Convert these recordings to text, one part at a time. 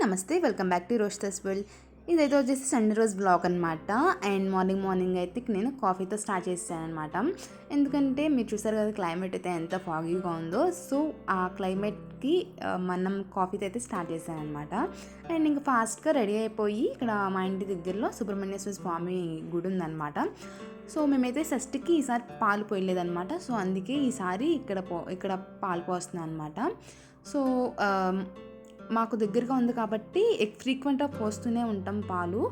నమస్తే, welcome back to roasters world. ఇదైతే వచ్చేసి సండే రోజు బ్లాగ్ అనమాట. అండ్ మార్నింగ్ అయితే నేను కాఫీతో స్టార్ట్ చేస్తాను అనమాట. ఎందుకంటే మీరు చూసారు కదా క్లైమేట్ అయితే ఎంత ఫాగీగా ఉందో. సో ఆ క్లైమేట్కి మనం కాఫీతో అయితే స్టార్ట్ చేశాను అనమాట. అండ్ ఇంకా ఫాస్ట్గా రెడీ అయిపోయి ఇక్కడ మా ఇంటి దగ్గరలో సుబ్రహ్మణ్యేశ్వర స్వామి గుడి ఉందన్నమాట. సో మేమైతే షష్ఠికి ఈసారి పాలు పోయలేదన్నమాట. సో అందుకే ఈసారి ఇక్కడ పాలు పోస్తున్నాను అనమాట. సో మాకు దగ్గరగా ఉంది కాబట్టి ఫ్రీక్వెంట్గా పోస్తూనే ఉంటాం పాలు.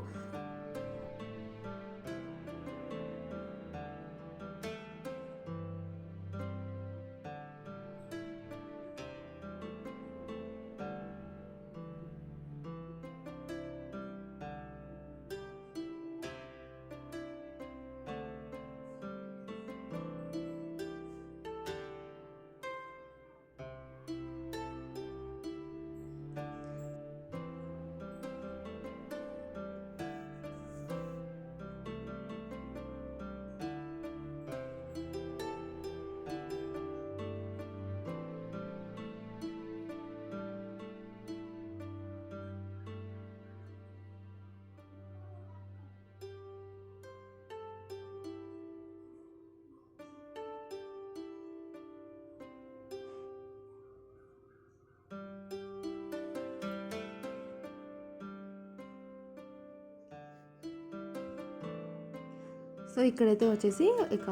సో ఇక్కడైతే వచ్చేసి ఇక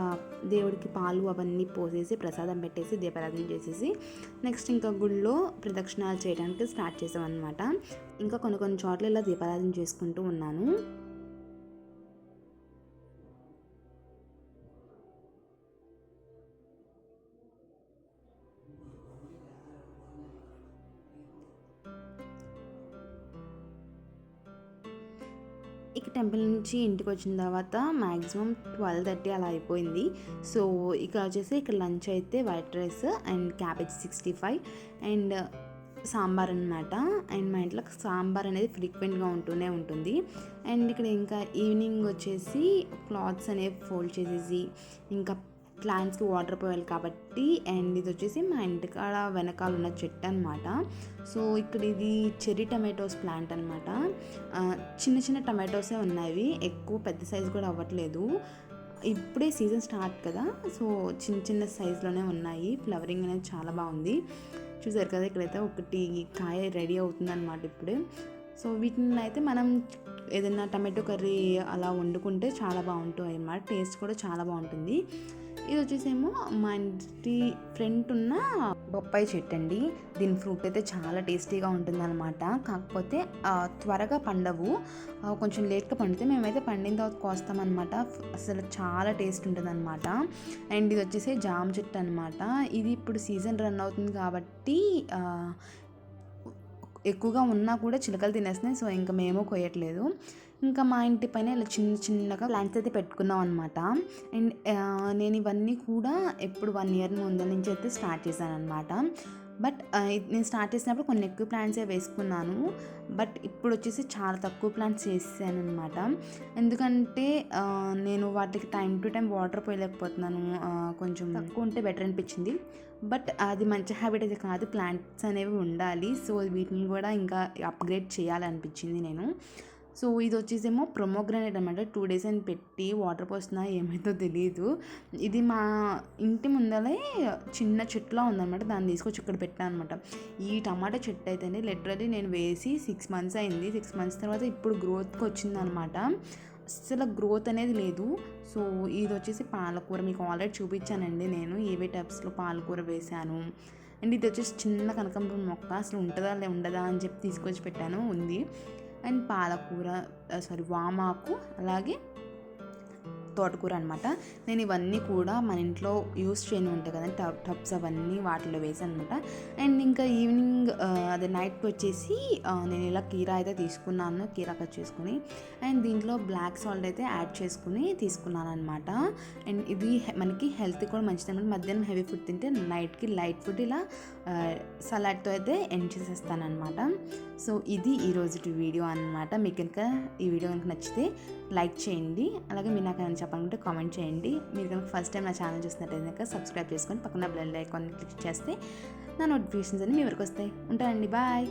దేవుడికి పాలు అవన్నీ పోసేసి ప్రసాదం పెట్టేసి దీపారాధన చేసేసి నెక్స్ట్ ఇంకా గుళ్ళో ప్రదక్షిణాలు చేయడానికి స్టార్ట్ చేసామన్నమాట. ఇంకా కొన్ని చోట్ల ఇలా దీపారాధన చేసుకుంటూ ఉన్నాను. ఇక టెంపుల్ నుంచి ఇంటికి వచ్చిన తర్వాత మ్యాక్సిమం 12:30 అలా అయిపోయింది. సో ఇక వచ్చేసి ఇక్కడ లంచ్ అయితే white rice and cabbage 65 and sambar అనమాట. అండ్ మా ఇంట్లో సాంబార్ అనేది ఫ్రీక్వెంట్గా ఉంటూనే ఉంటుంది. అండ్ ఇక్కడ ఇంకా ఈవినింగ్ వచ్చేసి క్లాత్స్ అనేవి ఫోల్డ్ చేసేసి ఇంకా ప్లాంట్స్కి వాటర్ పోయాలి కాబట్టి. అండ్ ఇది వచ్చేసి మా ఇంటికాడ వెనకాల ఉన్న చెట్టు అనమాట. సో ఇక్కడ ఇది చెర్రీ టమాటోస్ ప్లాంట్ అనమాట. చిన్న టమాటోసే ఉన్నాయి, ఎక్కువ పెద్ద సైజు కూడా అవ్వట్లేదు. ఇప్పుడే సీజన్ స్టార్ట్ కదా, సో చిన్న సైజులోనే ఉన్నాయి. ఫ్లవరింగ్ అనేది చాలా బాగుంది. చూసారు కదా ఇక్కడైతే ఒకటి కాయ రెడీ అవుతుంది అనమాట ఇప్పుడే. సో వీటిని అయితే మనం ఏదైనా టమాటో కర్రీ అలా వండుకుంటే చాలా బాగుంటుంది అన్నమాట. టేస్ట్ కూడా చాలా బాగుంటుంది. ఇది వచ్చేసేమో మా ఇంటి ఫ్రంట్ ఉన్న బొప్పాయి చెట్టు అండి. దీని ఫ్రూట్ అయితే చాలా టేస్టీగా ఉంటుంది అనమాట. కాకపోతే త్వరగా పండవు, కొంచెం లేట్గా పండితే మేమైతే పండిన తర్వాత కోస్తామన్నమాట. అసలు చాలా టేస్ట్ ఉంటుంది అనమాట. అండ్ ఇది వచ్చేసి జామ చెట్టు అనమాట. ఇది ఇప్పుడు సీజన్ రన్ అవుతుంది కాబట్టి ఎక్కువగా ఉన్నా కూడా చిలకలు తినేస్తున్నాయి. సో ఇంకా మేము కొయ్యట్లేదు. ఇంకా మా ఇంటి పైన ఇలా చిన్నగా ప్లాంట్స్ అయితే పెట్టుకున్నాం అనమాట. అండ్ నేను ఇవన్నీ కూడా ఎప్పుడు 1 year ముందు నుంచి అయితే స్టార్ట్ చేశాను అనమాట. బట్ నేను స్టార్ట్ చేసినప్పుడు కొన్ని ఎక్కువ ప్లాంట్సే వేసుకున్నాను. బట్ ఇప్పుడు వచ్చేసి చాలా తక్కువ ప్లాంట్స్ వేసాను అనమాట. ఎందుకంటే నేను వాటికి టైం టు టైం వాటర్ పోయలేకపోతున్నాను. కొంచెం తక్కువ ఉంటే బెటర్ అనిపించింది. బట్ అది మంచి హ్యాబిట్ అయితే కాదు, ప్లాంట్స్ అనేవి ఉండాలి. సో వీటిని కూడా ఇంకా అప్గ్రేడ్ చేయాలనిపించింది నేను. సో ఇది వచ్చేసేమో ప్రొమోగ్రానేట్ అనమాట. 2 days అని పెట్టి వాటర్ పోస్తున్నా ఏమైతే తెలియదు. ఇది మా ఇంటి ముందరే చిన్న చెట్టులా ఉందన్నమాట. దాన్ని తీసుకొచ్చి ఇక్కడ పెట్టాను అనమాట. ఈ టమాటా చెట్టు అయితేనే లిటరలీ నేను వేసి 6 months అయింది. 6 months తర్వాత ఇప్పుడు గ్రోత్కి వచ్చిందనమాట. అసలు గ్రోత్ అనేది లేదు. సో ఇది వచ్చేసి పాలకూర, మీకు ఆల్రెడీ చూపించానండి నేను ఏవే టబ్స్లో పాలకూర వేశాను. అండ్ ఇది వచ్చేసి చిన్న కనకాంబరం మొక్క, అసలు ఉంటుందా ఉండదా అని చెప్పి తీసుకొచ్చి పెట్టాను, ఉంది. అండ్ పాలకూర వామాకు అలాగే తోటకూర అనమాట. నేను ఇవన్నీ కూడా మన ఇంట్లో యూస్ చేయని ఉంటాయి కదా టబ్స్, అవన్నీ వాటిలో వేసాను అనమాట. అండ్ ఇంకా ఈవినింగ్ అదే నైట్కి వచ్చేసి నేను ఇలా కీరా అయితే తీసుకున్నాను, కీరా కట్ చేసుకుని. అండ్ దీంట్లో బ్లాక్ సాల్ట్ అయితే యాడ్ చేసుకుని తీసుకున్నాను అనమాట. అండ్ ఇది మనకి హెల్త్ కూడా మంచిది అనమాట. మధ్యాహ్నం హెవీ ఫుడ్ తింటే నైట్కి లైట్ ఫుడ్ ఇలా సలాడ్తో అయితే ఎండ్ చేసేస్తాను అనమాట. సో ఇది ఈరోజు వీడియో అనమాట. మీకు కనుక ఈ వీడియో కనుక నచ్చితే లైక్ చేయండి. అలాగే మీరు నాకు ఏమైనా చెప్పాలంటే కామెంట్ చేయండి. మీరు కనుక ఫస్ట్ టైం నా ఛానల్ చూసినట్టయితే కనుక సబ్స్క్రైబ్ చేసుకొని పక్కన బెల్ ఐకాన్ క్లిక్ చేస్తే నా నోటిఫికేషన్స్ అన్ని మీ వరకు వస్తాయి. ఉంటానండి, బాయ్.